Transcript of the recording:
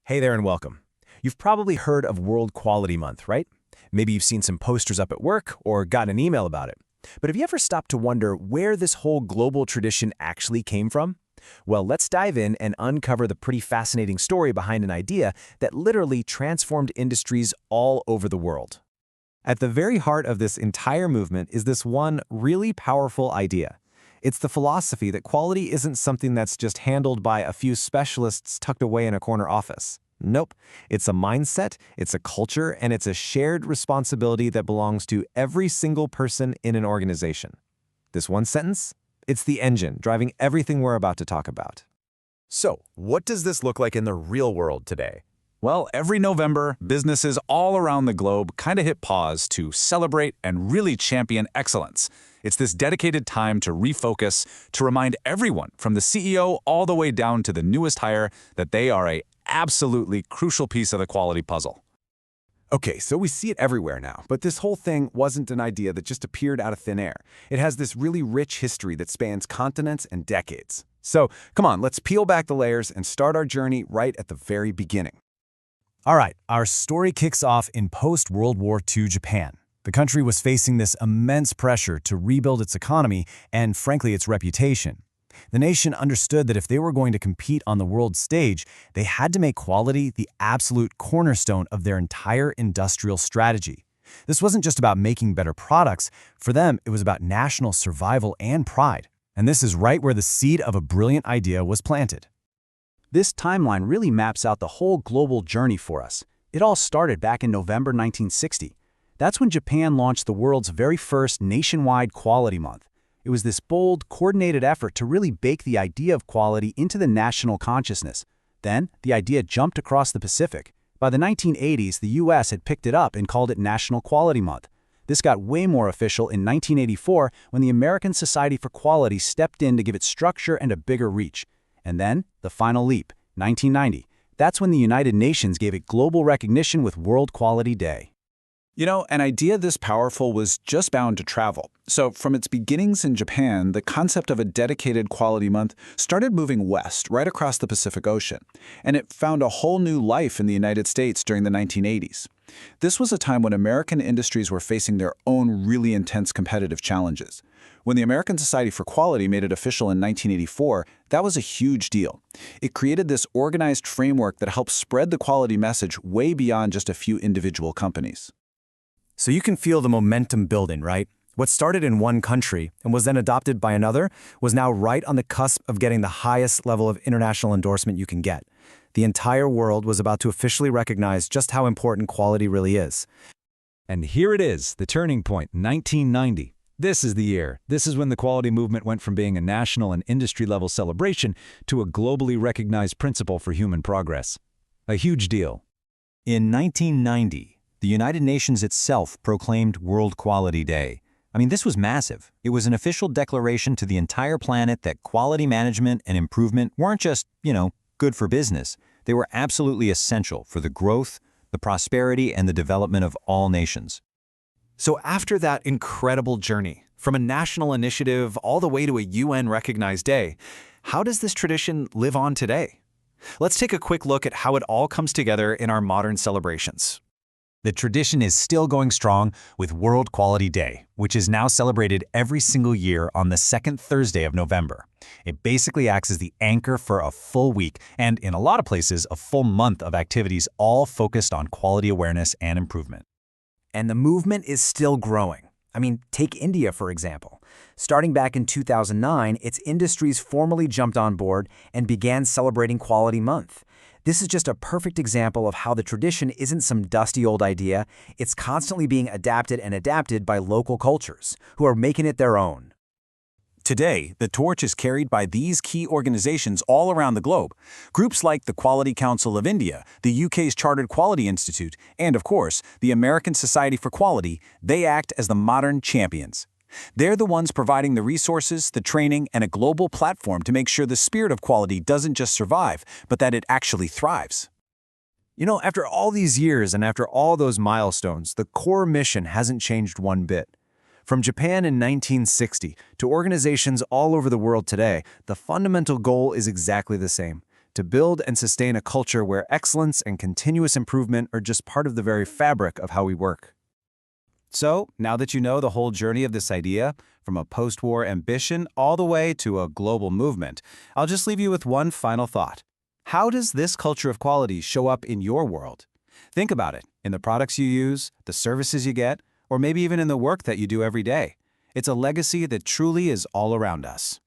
Hey there and welcome. You've probably heard of World Quality Month, right? Maybe you've seen some posters up at work or gotten an email about it. But have you ever stopped to wonder where this whole global tradition actually came from? Well, let's dive in and uncover the pretty fascinating story behind an idea that literally transformed industries all over the world. At the very heart of this entire movement is this one really powerful idea. It's the philosophy that quality isn't something that's just handled by a few specialists tucked away in a corner office. Nope. It's a mindset, it's a culture, and it's a shared responsibility that belongs to every single person in an organization. This one sentence? It's the engine driving everything we're about to talk about. So, what does this look like in the real world today? Well, every November, businesses all around the globe kind of hit pause to celebrate and really champion excellence. It's this dedicated time to refocus, to remind everyone, from the CEO all the way down to the newest hire, that they are a absolutely crucial piece of the quality puzzle. Okay, so we see it everywhere now, but this whole thing wasn't an idea that just appeared out of thin air. It has this really rich history that spans continents and decades. So, come on, let's peel back the layers and start our journey right at the very beginning. All right, our story kicks off in post-World War II Japan. The country was facing this immense pressure to rebuild its economy and, frankly, its reputation. The nation understood that if they were going to compete on the world stage, they had to make quality the absolute cornerstone of their entire industrial strategy. This wasn't just about making better products. For them, it was about national survival and pride. And this is right where the seed of a brilliant idea was planted. This timeline really maps out the whole global journey for us. It all started back in November 1960. That's when Japan launched the world's very first nationwide Quality Month. It was this bold, coordinated effort to really bake the idea of quality into the national consciousness. Then, the idea jumped across the Pacific. By the 1980s, the US had picked it up and called it National Quality Month. This got way more official in 1984 when the American Society for Quality stepped in to give it structure and a bigger reach. And then, the final leap, 1990. That's when the United Nations gave it global recognition with World Quality Day. You know, an idea this powerful was just bound to travel. So from its beginnings in Japan, the concept of a dedicated quality month started moving west, right across the Pacific Ocean. And it found a whole new life in the United States during the 1980s. This was a time when American industries were facing their own really intense competitive challenges. When the American Society for Quality made it official in 1984, that was a huge deal. It created this organized framework that helped spread the quality message way beyond just a few individual companies. So you can feel the momentum building, right? What started in one country and was then adopted by another was now right on the cusp of getting the highest level of international endorsement you can get. The entire world was about to officially recognize just how important quality really is. And here it is, the turning point, 1990. This is the year. This is when the quality movement went from being a national and industry-level celebration to a globally recognized principle for human progress. A huge deal. In 1990, the United Nations itself proclaimed World Quality Day. I mean, this was massive. It was an official declaration to the entire planet that quality management and improvement weren't just, good for business. They were absolutely essential for the growth, the prosperity, and the development of all nations. So after that incredible journey, from a national initiative all the way to a UN-recognized day, how does this tradition live on today? Let's take a quick look at how it all comes together in our modern celebrations. The tradition is still going strong with World Quality Day, which is now celebrated every single year on the second Thursday of November. It basically acts as the anchor for a full week and, in a lot of places, a full month of activities all focused on quality awareness and improvement. And the movement is still growing. I mean, take India, for example. Starting back in 2009, its industries formally jumped on board and began celebrating Quality Month. This is just a perfect example of how the tradition isn't some dusty old idea. It's constantly being adapted by local cultures, who are making it their own. Today, the torch is carried by these key organizations all around the globe. Groups like the Quality Council of India, the UK's Chartered Quality Institute, and of course, the American Society for Quality, they act as the modern champions. They're the ones providing the resources, the training, and a global platform to make sure the spirit of quality doesn't just survive, but that it actually thrives. After all these years and after all those milestones, the core mission hasn't changed one bit. From Japan in 1960 to organizations all over the world today, the fundamental goal is exactly the same: to build and sustain a culture where excellence and continuous improvement are just part of the very fabric of how we work. So, now that you know the whole journey of this idea, from a post-war ambition all the way to a global movement, I'll just leave you with one final thought. How does this culture of quality show up in your world? Think about it, in the products you use, the services you get, or maybe even in the work that you do every day. It's a legacy that truly is all around us.